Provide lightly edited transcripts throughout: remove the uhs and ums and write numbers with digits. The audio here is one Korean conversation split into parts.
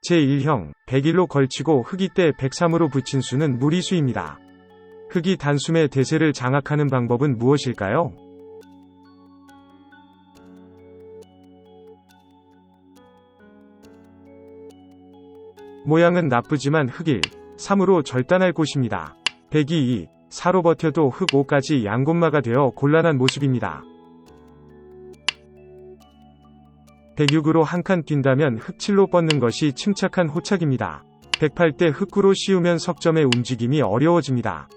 제1형, 101로 걸치고 흑이 때 103으로 붙인 수는 무리수입니다. 흑이 단숨에 대세를 장악하는 방법은 무엇일까요? 모양은 나쁘지만 흑 1, 3으로 절단할 곳입니다. 102, 2, 4로 버텨도 흑 5까지 양곤마가 되어 곤란한 모습입니다. 106으로 한 칸 뛴다면 흑 7로 뻗는 것이 침착한 호착입니다. 108대 흑 9로 씌우면 석점의 움직임이 어려워집니다.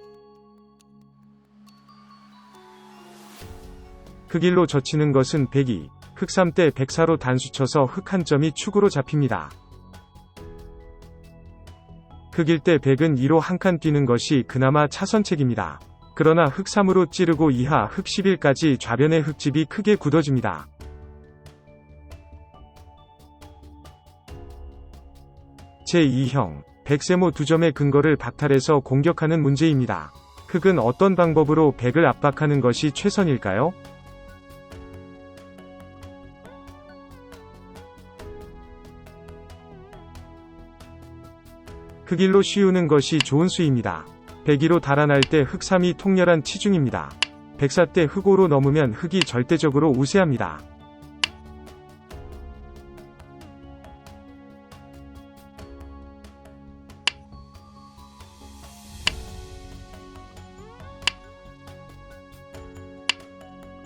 흑 1로 젖히는 것은 102, 흑 3대 104로 단수 쳐서 흑 한 점이 축으로 잡힙니다. 흑 1대 100은 2로 한 칸 뛰는 것이 그나마 차선책입니다. 그러나 흑 3으로 찌르고 이하 흑 11까지 좌변의 흑집이 크게 굳어집니다. 제2형, 백세모 2점의 근거를 박탈해서 공격하는 문제입니다. 흑은 어떤 방법으로 백을 압박하는 것이 최선일까요? 흑 1로 씌우는 것이 좋은 수입니다. 102로 달아날 때 흑 3이 통렬한 치중입니다. 104 때 흑 5로 넘으면 흑이 절대적으로 우세합니다.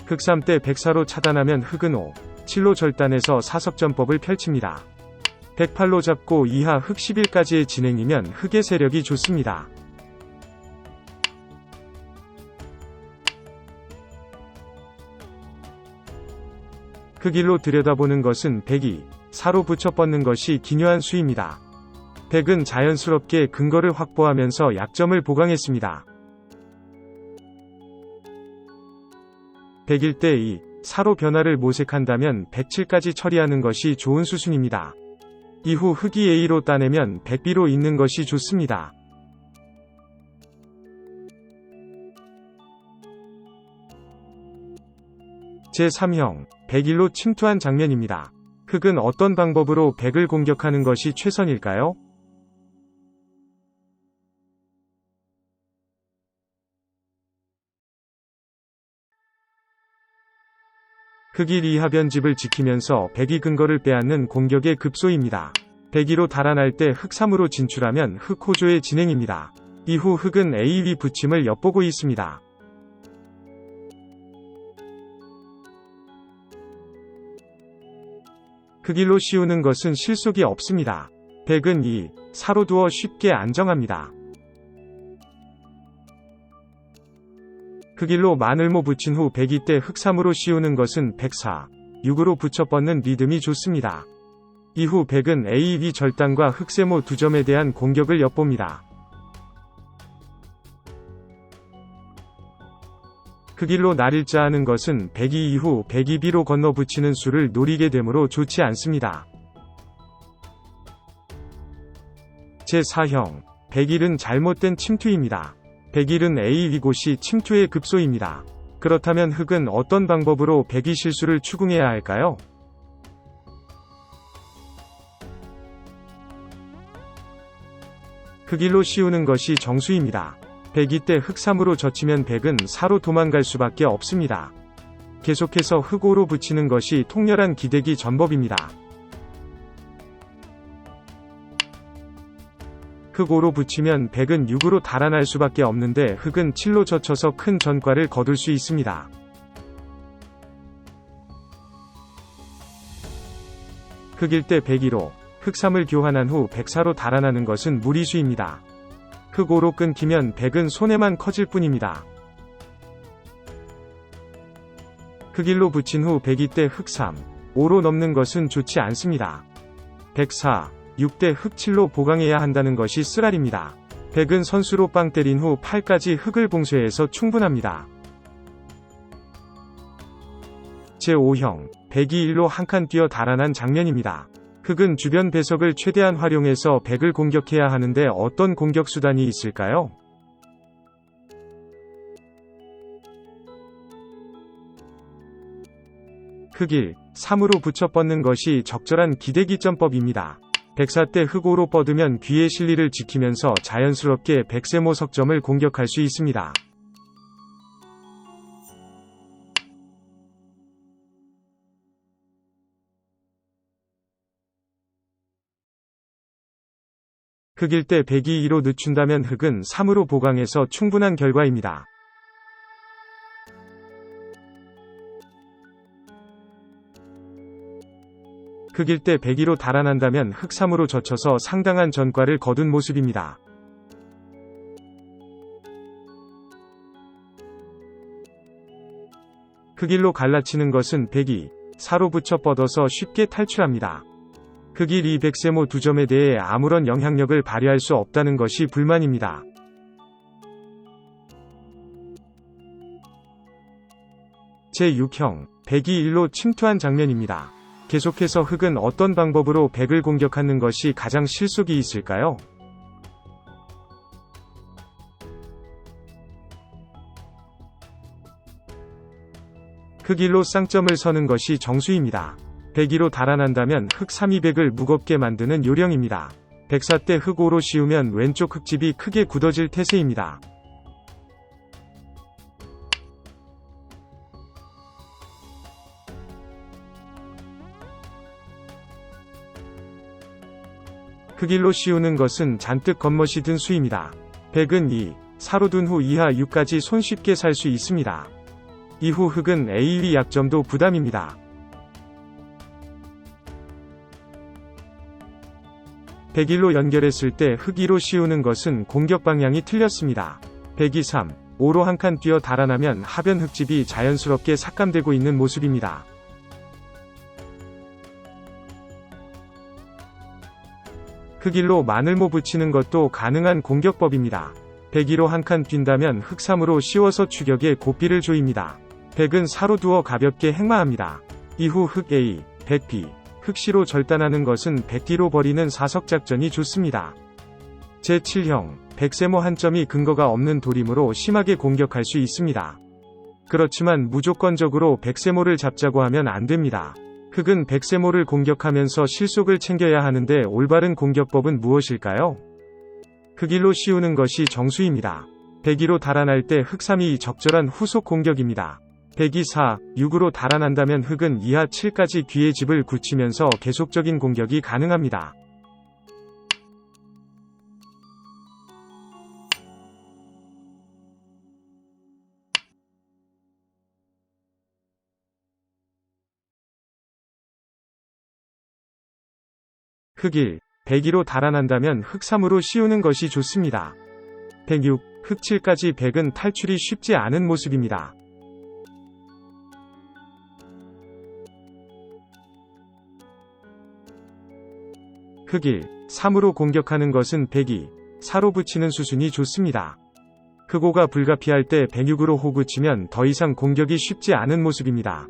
흑 3 때 104로 차단하면 흑은 5, 7로 절단해서 사석전법을 펼칩니다. 108로 잡고 이하 흑 11까지의 진행이면 흑의 세력이 좋습니다. 흑 1로 들여다보는 것은 102, 4로 붙여 뻗는 것이 기묘한 수입니다. 100은 자연스럽게 근거를 확보하면서 약점을 보강했습니다. 101대 2, 4로 변화를 모색한다면 107까지 처리하는 것이 좋은 수순입니다. 이후 흑이 A로 따내면 100B로 잇는 것이 좋습니다. 제3형, 101로 침투한 장면입니다. 흑은 어떤 방법으로 100을 공격하는 것이 최선일까요? 흑 1, 2 하변집을 지키면서 102 근거를 빼앗는 공격의 급소입니다. 102로 달아날 때 흑 3으로 진출하면 흑 호조의 진행입니다. 이후 흑은 A 위 붙임을 엿보고 있습니다. 흑 1로 씌우는 것은 실속이 없습니다. 100은 2, 4로 두어 쉽게 안정합니다. 흑 1로 마늘모 붙인 후 102 때 흑 3으로 씌우는 것은 104, 6으로 붙여 뻗는 리듬이 좋습니다. 이후 100은 A 위 절단과 흑세모 2점에 대한 공격을 엿봅니다. 흑 1로 날일자 하는 것은 102 이후 102B로 건너 붙이는 수를 노리게 되므로 좋지 않습니다. 제4형, 101은 잘못된 침투입니다. 101은 A 위곳이 침투의 급소입니다. 그렇다면 흑은 어떤 방법으로 102 실수를 추궁해야 할까요? 흑 1로 씌우는 것이 정수입니다. 102 때 흑 3으로 젖히면 100은 4로 도망갈 수밖에 없습니다. 계속해서 흑 5로 붙이는 것이 통렬한 기대기 전법입니다. 흑 5로 붙이면 100은 6으로 달아날 수밖에 없는데 흑은 7로 젖혀서 큰 전과를 거둘 수 있습니다. 흑 1 때 102로 흑 3을 교환한 후 104로 달아나는 것은 무리수입니다. 흑 5로 끊기면 100은 손해만 커질 뿐입니다. 흑 1로 붙인 후 102 때 흑 3, 5로 넘는 것은 좋지 않습니다. 104, 6대 흑 7로 보강해야 한다는 것이 쓰라립니다. 100은 선수로 빵 때린 후 8까지 흑을 봉쇄해서 충분합니다. 제5형, 102 1로 한 칸 뛰어 달아난 장면입니다. 흑은 주변 배석을 최대한 활용해서 100을 공격해야 하는데 어떤 공격 수단이 있을까요? 흑 1, 3으로 붙여 뻗는 것이 적절한 기대기점법입니다. 백사 때 흑 5로 뻗으면 귀의 실리를 지키면서 자연스럽게 백세모 석점을 공격할 수 있습니다. 흑일 때 백이 2로 늦춘다면 흑은 3으로 보강해서 충분한 결과입니다. 흑일 때 백이로 달아난다면 흑 3으로 젖혀서 상당한 전과를 거둔 모습입니다. 흑일로 갈라치는 것은 백이 4로 붙여 뻗어서 쉽게 탈출합니다. 흑일 2 백세모 2점에 대해 아무런 영향력을 발휘할 수 없다는 것이 불만입니다. 제6형, 백이 1로 침투한 장면입니다. 계속해서 흑은 어떤 방법으로 백을 공격하는 것이 가장 실속이 있을까요? 흑 1로 쌍점을 서는 것이 정수입니다. 백 2로 달아난다면 흑 3이 백을 무겁게 만드는 요령입니다. 백사 때 흑 5로 씌우면 왼쪽 흑집이 크게 굳어질 태세입니다. 흑 1로 씌우는 것은 잔뜩 겉멋이 든 수입니다. 백은 2, 4로 둔 후 이하 6까지 손쉽게 살 수 있습니다. 이후 흑은 A1이 약점도 부담입니다. 백 1로 연결했을 때 흑 2로 씌우는 것은 공격 방향이 틀렸습니다. 백이 3, 5로 한 칸 뛰어 달아나면 하변 흑집이 자연스럽게 삭감되고 있는 모습입니다. 흑 1로 마늘모 붙이는 것도 가능한 공격법입니다. 백 2로 한 칸 뛴다면 흑 3으로 씌워서 추격에 고삐를 조입니다. 백은 4로 두어 가볍게 행마합니다. 이후 흑 A, 백 B, 흑 C로 절단하는 것은 백 D로 버리는 사석작전이 좋습니다. 제7형, 백세모 한 점이 근거가 없는 도림으로 심하게 공격할 수 있습니다. 그렇지만 무조건적으로 백세모를 잡자고 하면 안 됩니다. 흑은 백세모를 공격하면서 실속을 챙겨야 하는데 올바른 공격법은 무엇일까요? 흑 1로 씌우는 것이 정수입니다. 백 2로 달아날 때 흑 3이 적절한 후속 공격입니다. 백이 4, 6으로 달아난다면 흑은 2하 7까지 귀의 집을 굳히면서 계속적인 공격이 가능합니다. 흑 1, 백 2로 달아난다면 흑 3으로 씌우는 것이 좋습니다. 백 6, 흑 7까지 백은 탈출이 쉽지 않은 모습입니다. 흑 1, 3으로 공격하는 것은 백 2, 4로 붙이는 수순이 좋습니다. 흑 5가 불가피할 때 백 6으로 호 붙이면 더 이상 공격이 쉽지 않은 모습입니다.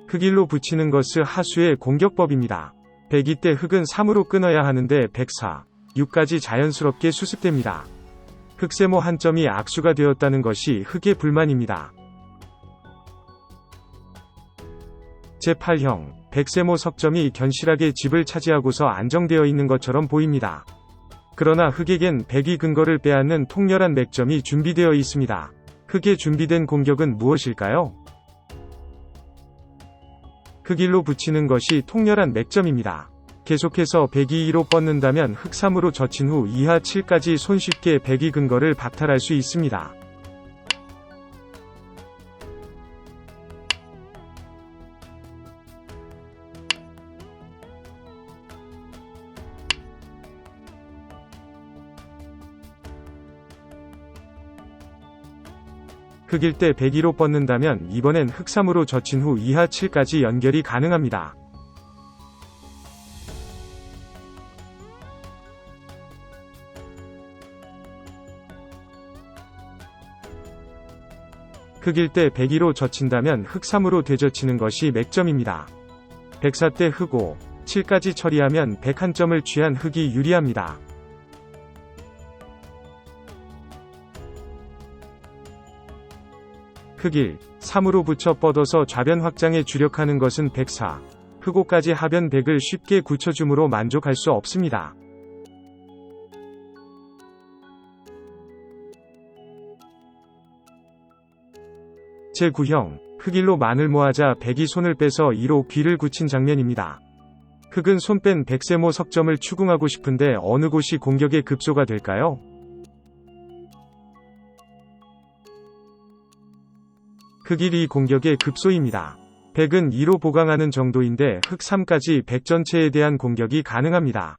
흑 1로 붙이는 것은 하수의 공격법입니다. 백 2 때 흑은 3으로 끊어야 하는데 백 4, 6까지 자연스럽게 수습됩니다. 흑세모 한 점이 악수가 되었다는 것이 흑의 불만입니다. 제8형, 백세모 석점이 견실하게 집을 차지하고서 안정되어 있는 것처럼 보입니다. 그러나 흑에겐 백이 근거를 빼앗는 통렬한 맥점이 준비되어 있습니다. 흑의 준비된 공격은 무엇일까요? 흑 1로 붙이는 것이 통렬한 맥점입니다. 계속해서 백이 2로 뻗는다면 흑 3으로 젖힌 후 2하 7까지 손쉽게 백이 근거를 박탈할 수 있습니다. 흑일 때 백 2로 뻗는다면 이번엔 흑 3으로 젖힌 후 2하 7까지 연결이 가능합니다. 흑일 때 백 2로 젖힌다면 흑 3으로 되젖히는 것이 맥점입니다. 백사 때 흑 5, 7까지 처리하면 백 한 점을 취한 흑이 유리합니다. 흑 흑 1, 3으로 붙여 뻗어서 좌변 확장에 주력하는 것은 백 4, 흑 5까지 하변 백을 쉽게 굳혀줌으로 만족할 수 없습니다. 제9형, 흑 1로 만을 모아자 백이 손을 빼서 2로 귀를 굳힌 장면입니다. 흑은 손 뺀 백세모 석점을 추궁하고 싶은데 어느 곳이 공격의 급소가 될까요? 흑 1이 공격의 급소입니다. 백은 2로 보강하는 정도인데 흑 3까지 백 전체에 대한 공격이 가능합니다.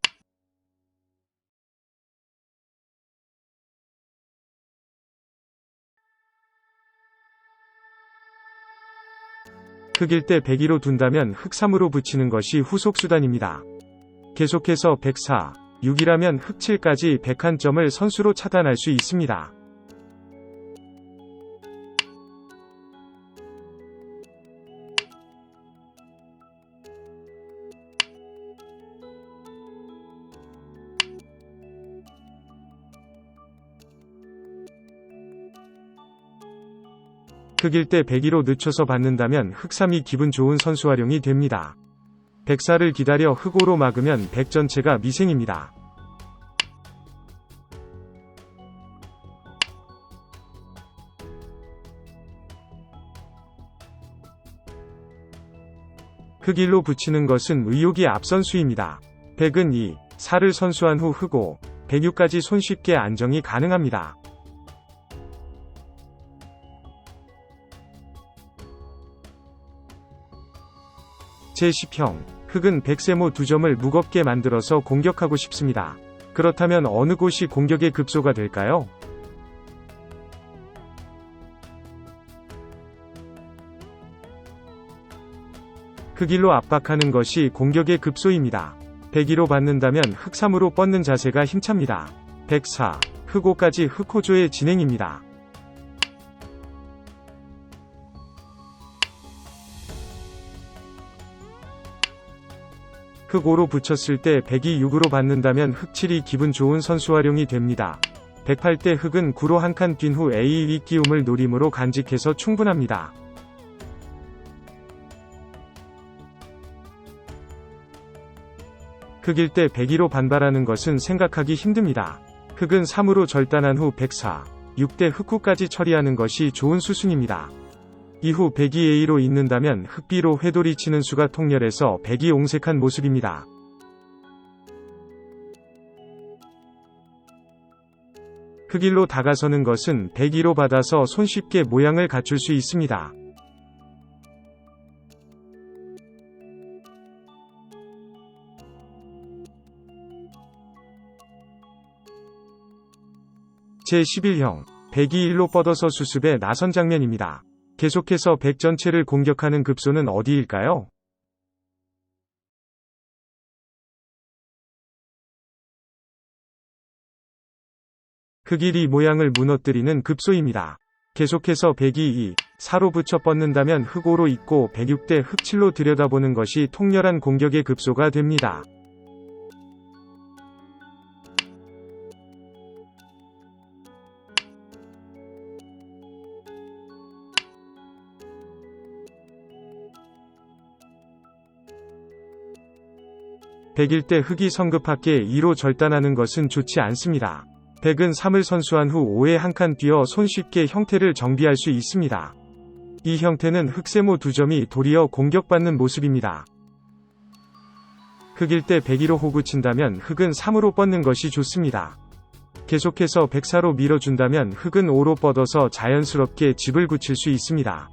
흑 1대 백 2로 둔다면 흑 3으로 붙이는 것이 후속수단입니다. 계속해서 백 4, 6이라면 흑 7까지 101점을 선수로 차단할 수 있습니다. 흑 1대 백 2로 늦춰서 받는다면 흑 3이 기분 좋은 선수 활용이 됩니다. 백 4를 기다려 흑 5로 막으면 백 전체가 미생입니다. 흑 1로 붙이는 것은 의욕이 앞선 수입니다. 백은 2, 4를 선수한 후 흑 5, 백 6까지 손쉽게 안정이 가능합니다. 제10형, 흑은 백세모 2점을 무겁게 만들어서 공격하고 싶습니다. 그렇다면 어느 곳이 공격의 급소가 될까요? 흑 1로 압박하는 것이 공격의 급소입니다. 백 2로 받는다면 흑 3으로 뻗는 자세가 힘찹니다. 백 4, 흑 5까지 흑 호조의 진행입니다. 흑 5로 붙였을 때 백이 6으로 받는다면 흑 7이 기분 좋은 선수 활용이 됩니다. 백 8대 흑은 9로 한 칸 뛴 후 A 윗기움을 노림으로 간직해서 충분합니다. 흑 1대 백 2로 반발하는 것은 생각하기 힘듭니다. 흑은 3으로 절단한 후 백 4, 6대 흑 9까지 처리하는 것이 좋은 수순입니다. 이후 백이 A로 잇는다면 흑 B로 회돌이 치는 수가 통렬해서 백이 옹색한 모습입니다. 흑 1로 다가서는 것은 백 2로 받아서 손쉽게 모양을 갖출 수 있습니다. 제11형, 백이 1로 뻗어서 수습에 나선 장면입니다. 계속해서 백 전체를 공격하는 급소는 어디일까요? 흑 1이 모양을 무너뜨리는 급소입니다. 계속해서 백이 2, 4로 붙여 뻗는다면 흑 5로 잇고 백 6대 흑 7로 들여다보는 것이 통렬한 공격의 급소가 됩니다. 백 1대 흑이 성급하게 2로 절단하는 것은 좋지 않습니다. 백은 3을 선수한 후 5에 한 칸 뛰어 손쉽게 형태를 정비할 수 있습니다. 이 형태는 흑세모 2점이 도리어 공격받는 모습입니다. 흑 1대 백 2로 호구친다면 흑은 3으로 뻗는 것이 좋습니다. 계속해서 백 4로 밀어준다면 흑은 5로 뻗어서 자연스럽게 집을 굳힐 수 있습니다.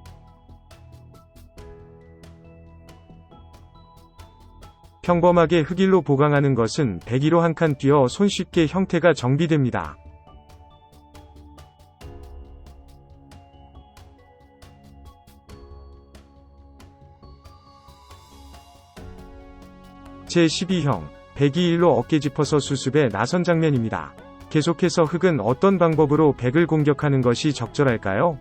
평범하게 흑 1로 보강하는 것은 백 2로 한 칸 뛰어 손쉽게 형태가 정비됩니다. 제12형, 백이 1로 어깨 짚어서 수습에 나선 장면입니다. 계속해서 흑은 어떤 방법으로 백을 공격하는 것이 적절할까요?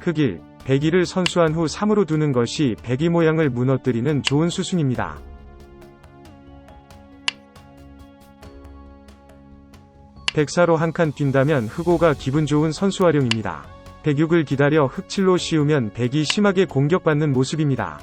흑 1, 백 2를 선수한 후 3으로 두는 것이 백 2 모양을 무너뜨리는 좋은 수순입니다. 백사로 한 칸 뛴다면 흑5가 기분 좋은 선수 활용입니다. 백육을 기다려 흑7로 씌우면 백이 심하게 공격받는 모습입니다.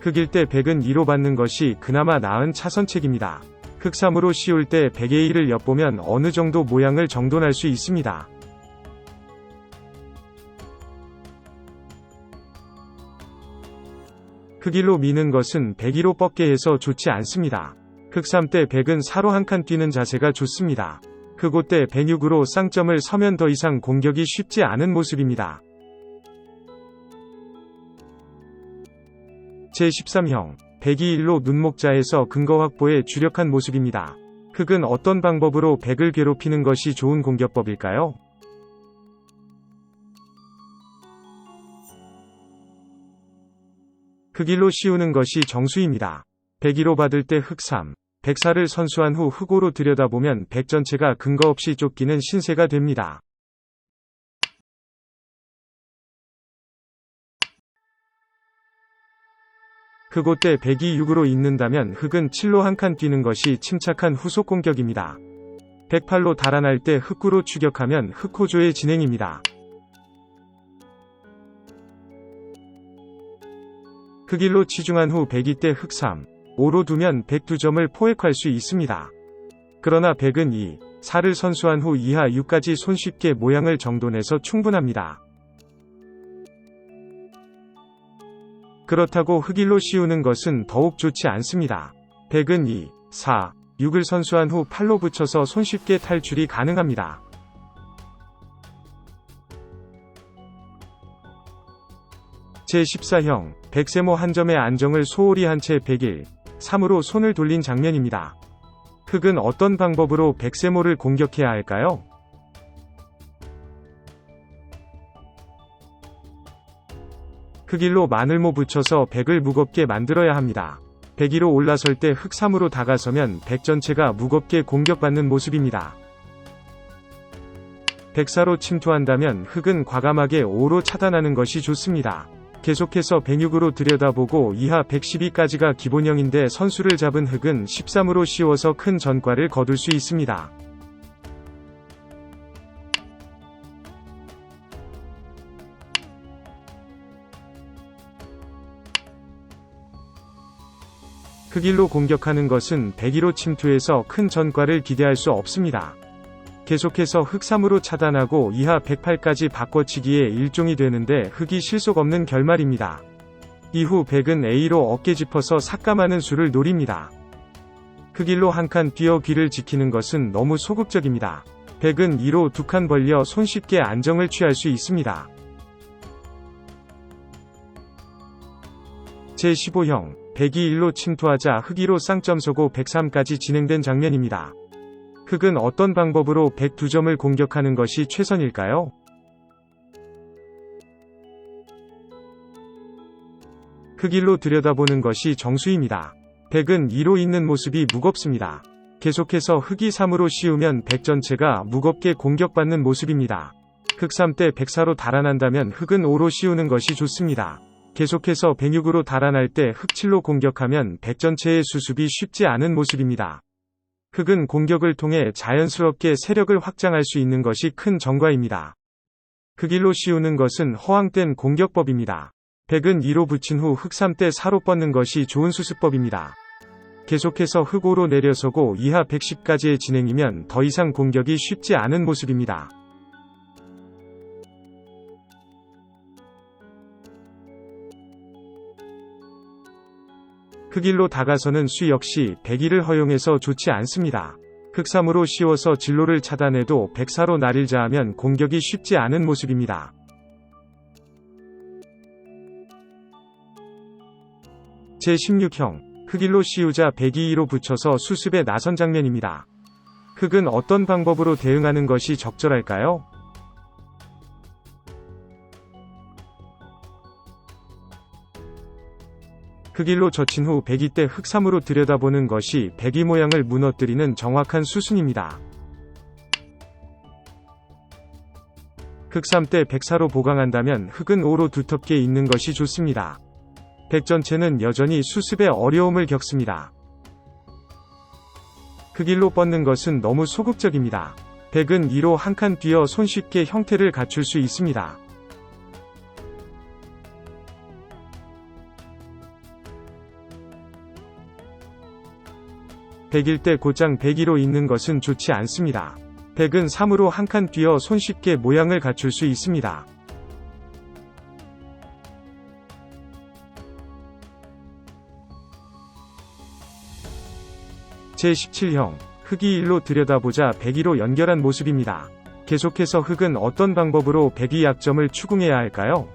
흑일 때 백은 2로 받는 것이 그나마 나은 차선책입니다. 흑3으로 씌울 때 백의 1을 엿보면 어느 정도 모양을 정돈할 수 있습니다. 흑일로 미는 것은 백이로 뻗게 해서 좋지 않습니다. 흑3 때 백은 4로 한 칸 뛰는 자세가 좋습니다. 흑5 때 백육으로 쌍점을 서면 더 이상 공격이 쉽지 않은 모습입니다. 제13형, 백이 1로 눈목자에서 근거 확보에 주력한 모습입니다. 흑은 어떤 방법으로 백을 괴롭히는 것이 좋은 공격법일까요? 흑일로 씌우는 것이 정수입니다. 백이로 받을 때 흑3, 백사를 선수한 후 흑5로 들여다보면 백 전체가 근거 없이 쫓기는 신세가 됩니다. 흑5 때 백이 6으로 잇는다면 흑은 7로 한 칸 뛰는 것이 침착한 후속 공격입니다. 백8로 달아날 때 흑9로 추격하면 흑호조의 진행입니다. 흑일로 치중한 후 백이 때 흑3, 5로 두면 백 2점을 포획할 수 있습니다. 그러나 백은 2, 4를 선수한 후 이하 6까지 손쉽게 모양을 정돈해서 충분합니다. 그렇다고 흑일로 씌우는 것은 더욱 좋지 않습니다. 백은 2, 4, 6을 선수한 후 8로 붙여서 손쉽게 탈출이 가능합니다. 제14형, 백세모 한 점의 안정을 소홀히 한 채 백일, 3으로 손을 돌린 장면입니다. 흑은 어떤 방법으로 백세모를 공격해야 할까요? 흑일로 마늘모 붙여서 백을 무겁게 만들어야 합니다. 백이로 올라설 때 흑3으로 다가서면 백 전체가 무겁게 공격받는 모습입니다. 백사로 침투한다면 흑은 과감하게 5로 차단하는 것이 좋습니다. 계속해서 백육으로 들여다보고 이하 112까지가 기본형인데 선수를 잡은 흑은 13으로 씌워서 큰 전과를 거둘 수 있습니다. 흑일로 공격하는 것은 백이로 침투해서 큰 전과를 기대할 수 없습니다. 계속해서 흑3으로 차단하고 이하 108까지 바꿔치기의 일종이 되는데 흑이 실속 없는 결말입니다. 이후 백은 A로 어깨 짚어서 삭감하는 수를 노립니다. 흑일로 한 칸 뛰어 귀를 지키는 것은 너무 소극적입니다. 백은 2로 두 칸 벌려 손쉽게 안정을 취할 수 있습니다. 제15형, 백이 1로 침투하자 흑2로 쌍점 서고 103까지 진행된 장면입니다. 흑은 어떤 방법으로 백 2점을 공격하는 것이 최선일까요? 흑일로 들여다보는 것이 정수입니다. 백은 2로 있는 모습이 무겁습니다. 계속해서 흑이 3으로 씌우면 백 전체가 무겁게 공격받는 모습입니다. 흑3 때 백사로 달아난다면 흑은 5로 씌우는 것이 좋습니다. 계속해서 백육으로 달아날 때 흑7로 공격하면 백 전체의 수습이 쉽지 않은 모습입니다. 흑은 공격을 통해 자연스럽게 세력을 확장할 수 있는 것이 큰 정과입니다. 흑일로 씌우는 것은 허황된 공격법입니다. 백은 2로 붙인 후 흑3 때 4로 뻗는 것이 좋은 수습법입니다. 계속해서 흑5로 내려서고 이하 110까지의 진행이면 더 이상 공격이 쉽지 않은 모습입니다. 흑일로 다가서는 수 역시 백일을 허용해서 좋지 않습니다. 흑3으로 씌워서 진로를 차단해도 백4로 날일자 하면 공격이 쉽지 않은 모습입니다. 제16형, 흑일로 씌우자 백이 2로 붙여서 수습에 나선 장면입니다. 흑은 어떤 방법으로 대응하는 것이 적절할까요? 흑일로 젖힌 후 백이 때 흑3으로 들여다보는 것이 백이 모양을 무너뜨리는 정확한 수순입니다. 흑3 때 백4로 보강한다면 흑은 5로 두텁게 있는 것이 좋습니다. 백 전체는 여전히 수습에 어려움을 겪습니다. 흙일로 뻗는 것은 너무 소극적입니다. 백은 이로 한 칸 뛰어 손쉽게 형태를 갖출 수 있습니다. 백일 때 곧장 백이로 있는 것은 좋지 않습니다. 백은 3으로 한 칸 뛰어 손쉽게 모양을 갖출 수 있습니다. 제17형, 흙이 1로 들여다보자 102로 연결한 모습입니다. 계속해서 흙은 어떤 방법으로 102 약점을 추궁해야 할까요?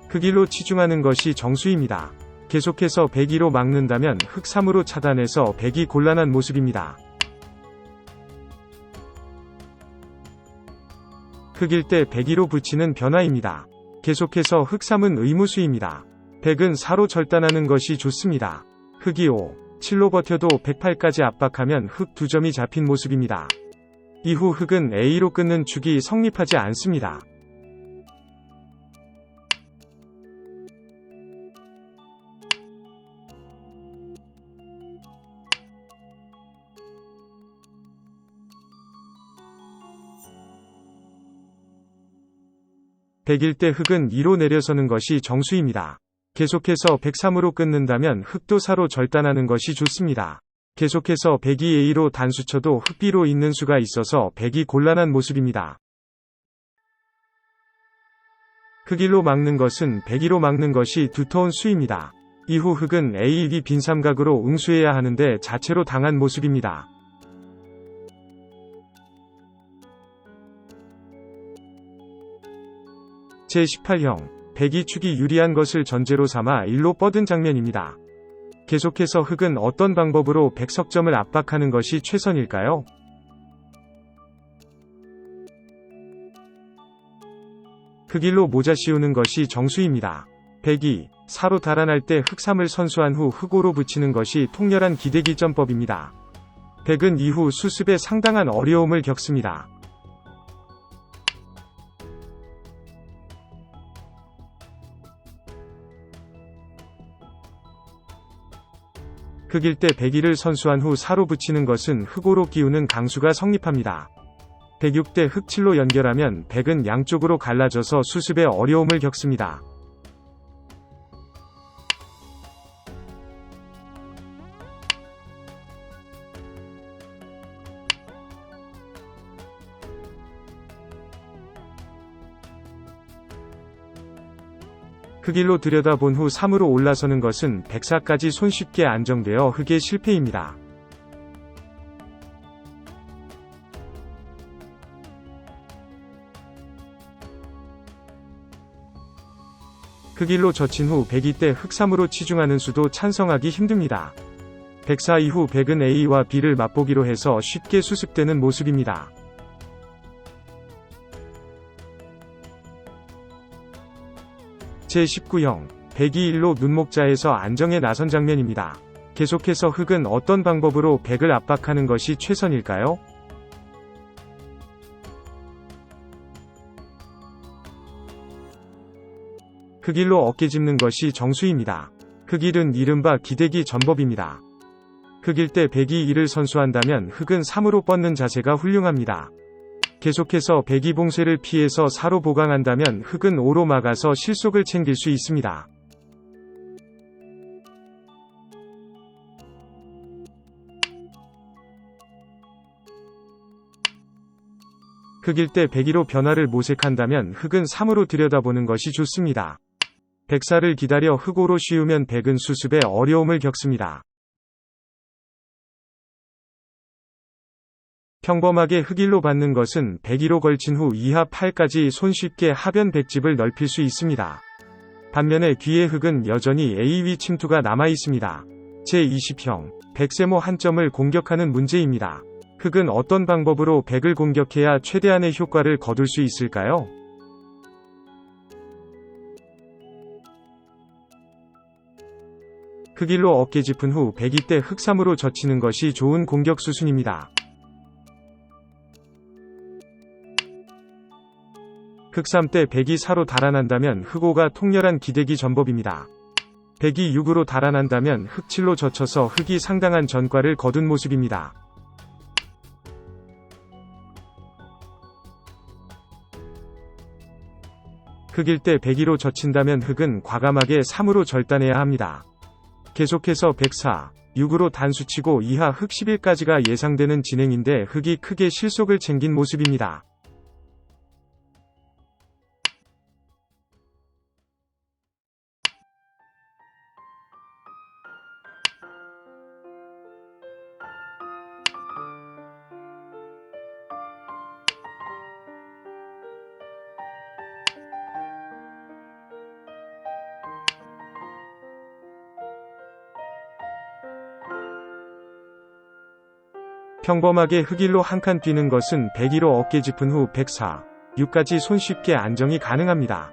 흙 1로 치중하는 것이 정수입니다. 계속해서 102로 막는다면 흙 3으로 차단해서 102 곤란한 모습입니다. 흙일 때 102로 붙이는 변화입니다. 계속해서 흙 3은 의무수입니다. 100은 4로 절단하는 것이 좋습니다. 흙이 5, 7로 버텨도 108까지 압박하면 흙 2점이 잡힌 모습입니다. 이후 흙은 A로 끊는 축이 성립하지 않습니다. 백일 때 흙은 2로 내려서는 것이 정수입니다. 계속해서 103으로 끊는다면 흙도 4로 절단하는 것이 좋습니다. 계속해서 102A로 단수쳐도 흙 B로 있는 수가 있어서 102 곤란한 모습입니다. 흙 1로 막는 것은 102로 막는 것이 두터운 수입니다. 이후 흙은 A, B 빈 삼각으로 응수해야 하는데 자체로 당한 모습입니다. 제18형, 102축이 유리한 것을 전제로 삼아 1로 뻗은 장면입니다. 계속해서 흙은 어떤 방법으로 100석점을 압박하는 것이 최선일까요? 흙 1로 모자 씌우는 것이 정수입니다. 102, 4로 달아날 때 흙 3을 선수한 후 흙 5로 붙이는 것이 통렬한 기대기점법입니다. 100은 이후 수습에 상당한 어려움을 겪습니다. 흙일 때 102를 선수한 후 4로 붙이는 것은 흙 5로 끼우는 강수가 성립합니다. 106 때 흙 7로 연결하면 100은 양쪽으로 갈라져서 수습에 어려움을 겪습니다. 흙 1로 들여다본 후 3으로 올라서는 것은 104까지 손쉽게 안정되어 흙의 실패입니다. 흙 1로 젖힌 후 102 때 흙 3으로 치중하는 수도 찬성하기 힘듭니다. 104 이후 100은 A와 B를 맛보기로 해서 쉽게 수습되는 모습입니다. 제19형, 102 1로 눈목자에서 안정에 나선 장면입니다. 계속해서 흙은 어떤 방법으로 100을 압박하는 것이 최선일까요? 흙 1로 어깨 짚는 것이 정수입니다. 흙 1은 이른바 기대기 전법입니다. 흙일 때 102 1을 선수한다면 흙은 3으로 뻗는 자세가 훌륭합니다. 계속해서 102 봉쇄를 피해서 4로 보강한다면 흙은 5로 막아서 실속을 챙길 수 있습니다. 흙일 때 102로 변화를 모색한다면 흙은 3으로 들여다보는 것이 좋습니다. 104를 기다려 흙 5로 씌우면 100은 수습에 어려움을 겪습니다. 평범하게 흙 1로 받는 것은 102로 걸친 후 2하 8까지 손쉽게 하변 100집을 넓힐 수 있습니다. 반면에 귀의 흙은 여전히 AV 침투가 남아 있습니다. 제20형, 100세모 한 점을 공격하는 문제입니다. 흙은 어떤 방법으로 100을 공격해야 최대한의 효과를 거둘 수 있을까요? 흙 1로 어깨 짚은 후 102 때 흙 3으로 젖히는 것이 좋은 공격 수순입니다. 흑3 때 백이 4로 달아난다면 흑5가 통렬한 기대기 전법입니다. 백이 6으로 달아난다면 흑7로 젖혀서 흑이 상당한 전과를 거둔 모습입니다. 흑일 때 백이로 젖힌다면 흑은 과감하게 3으로 절단해야 합니다. 계속해서 백4, 6으로 단수치고 이하 흑 11까지가 예상되는 진행인데 흑이 크게 실속을 챙긴 모습입니다. 평범하게 흑일로 한 칸 뛰는 것은 백이로 어깨 짚은 후 백4, 6까지 손쉽게 안정이 가능합니다.